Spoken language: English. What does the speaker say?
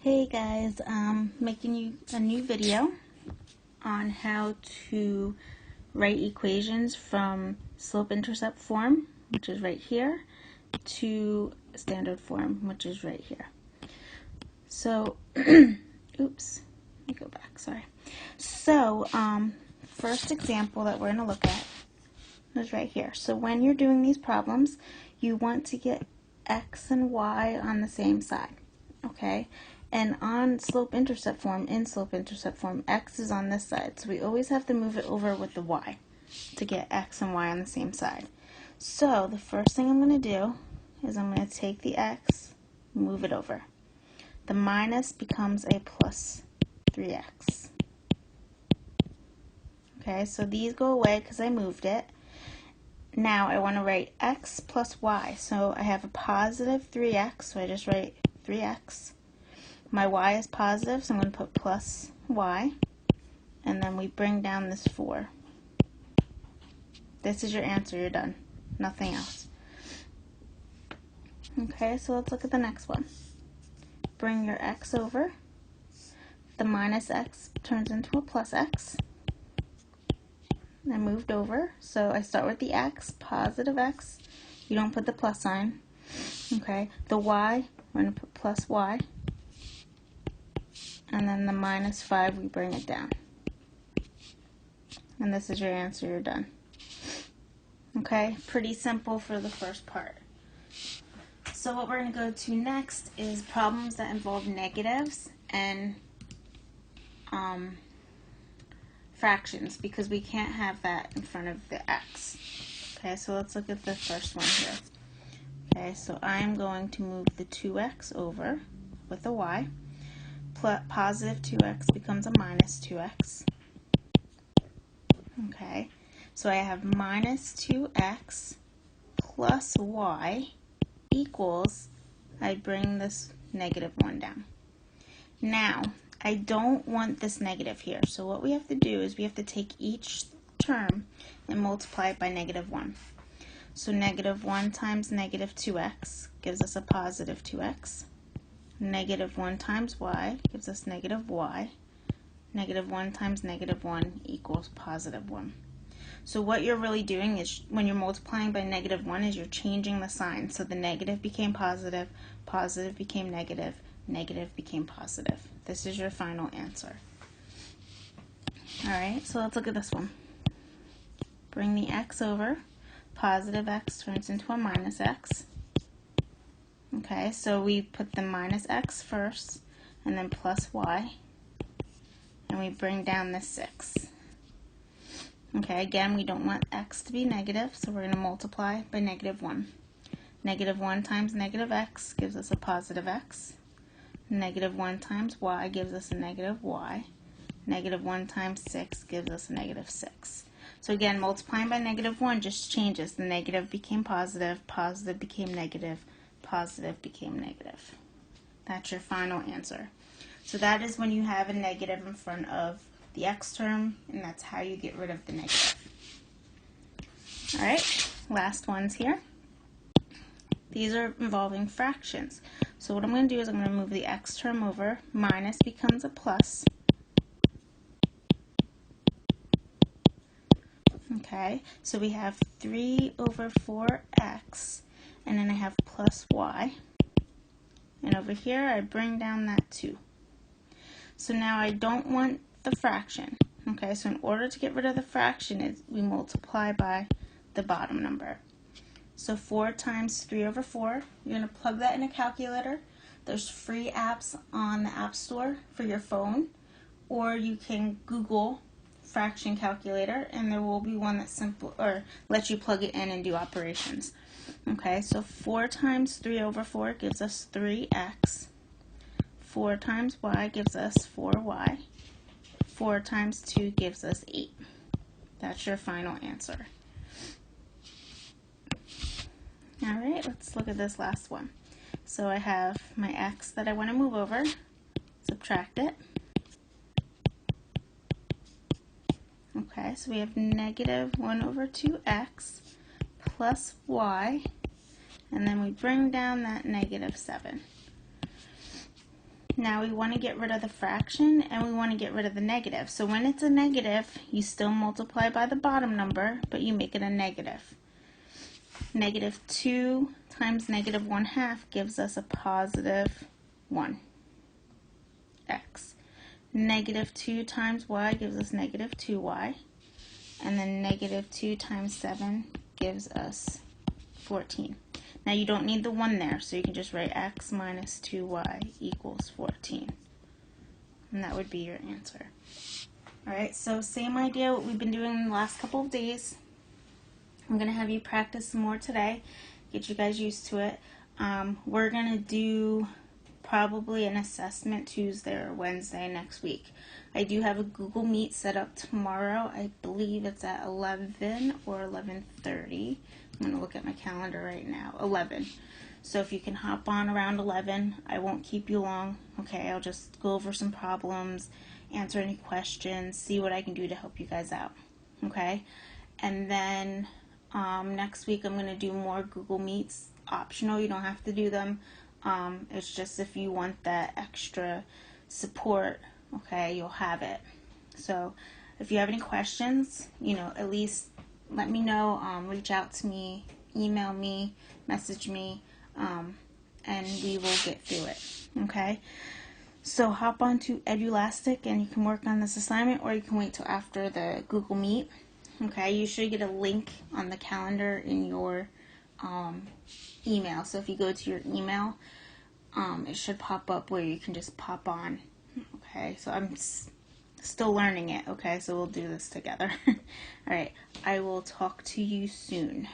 Hey guys, making you a new video on how to write equations from slope-intercept form, which is right here, to standard form, which is right here. So, oops, let me go back, sorry. So, first example that we're going to look at is right here. So when you're doing these problems, you want to get x and y on the same side, okay? And on slope-intercept form, x is on this side. So we always have to move it over with the y to get x and y on the same side. So the first thing I'm going to do is I'm going to take the x, move it over. The minus becomes a plus 3x. Okay, so these go away because I moved it. Now I want to write x plus y. So I have a positive 3x, so I just write 3x. My y is positive, so I'm going to put plus y. And then we bring down this 4. This is your answer. You're done. Nothing else. Okay, so let's look at the next one. Bring your x over. The minus x turns into a plus x. I moved over, so I start with the x, positive x. You don't put the plus sign. Okay, the y, we're going to put plus y. And then the minus 5, we bring it down. And this is your answer. You're done. Okay, pretty simple for the first part. So what we're going to go to next is problems that involve negatives and fractions, because we can't have that in front of the x. Okay, so let's look at the first one here. Okay, so I'm going to move the 2x over with a y. Positive 2x becomes a minus 2x. Okay, so I have minus 2x plus y equals, I bring this negative 1 down. Now, I don't want this negative here, so what we have to do is we have to take each term and multiply it by negative 1. So negative 1 times negative 2x gives us a positive 2x. Negative 1 times y gives us negative y. Negative 1 times negative 1 equals positive 1. So what you're really doing is, when you're multiplying by negative 1, is you're changing the sign. So the negative became positive, positive became negative, negative became positive. This is your final answer. Alright, so let's look at this one. Bring the x over. Positive x turns into a minus x. Okay, so we put the minus x first, and then plus y, and we bring down the 6. Okay, again, we don't want x to be negative, so we're going to multiply by negative 1. Negative 1 times negative x gives us a positive x. Negative 1 times y gives us a negative y. Negative 1 times 6 gives us a negative 6. So again, multiplying by negative 1 just changes. The negative became positive, positive became negative, positive became negative. That's your final answer. So that is when you have a negative in front of the x term, and that's how you get rid of the negative. Alright, last ones here. These are involving fractions. So what I'm going to do is I'm going to move the x term over. Minus becomes a plus. Okay, so we have 3 over 4x, and then I have plus y. And over here, I bring down that 2. So now I don't want the fraction. Okay, so in order to get rid of the fraction, we multiply by the bottom number. So 4 times 3 over 4, you're going to plug that in a calculator. There's free apps on the App Store for your phone, or you can Google fraction calculator, and there will be one that's simple, or lets you plug it in and do operations. Okay, so 4 times 3 over 4 gives us 3x. 4 times y gives us 4y. 4 times 2 gives us 8. That's your final answer. Alright, let's look at this last one. So I have my x that I want to move over. Subtract it. Okay, so we have negative 1 over 2x plus y, and then we bring down that negative 7. Now we want to get rid of the fraction and we want to get rid of the negative. So when it's a negative, you still multiply by the bottom number, but you make it a negative. Negative 2 times negative 1/2 gives us a positive 1. X. Negative 2 times y gives us negative 2y. And then negative 2 times 7 gives us 14. Now you don't need the 1 there, so you can just write x minus 2y equals 14. And that would be your answer. Alright, so same idea what we've been doing in the last couple of days. I'm going to have you practice some more today, get you guys used to it. We're going to do probably an assessment Tuesday or Wednesday next week. I do have a Google Meet set up tomorrow. I believe it's at 11 or 11:30. I'm going to look at my calendar right now. 11. So if you can hop on around 11, I won't keep you long. Okay, I'll just go over some problems, answer any questions, see what I can do to help you guys out. Okay, and then next week I'm going to do more Google Meets. Optional, you don't have to do them. It's just if you want that extra support, okay, you'll have it. So if you have any questions, at least let me know, reach out to me, email me, message me, and we will get through it, okay? So hop on to Edulastic and you can work on this assignment, or you can wait till after the Google Meet, okay? You should get a link on the calendar in your email. So if you go to your email, it should pop up where you can just pop on, okay? So I'm still learning it, okay? So we'll do this together. All right, I will talk to you soon.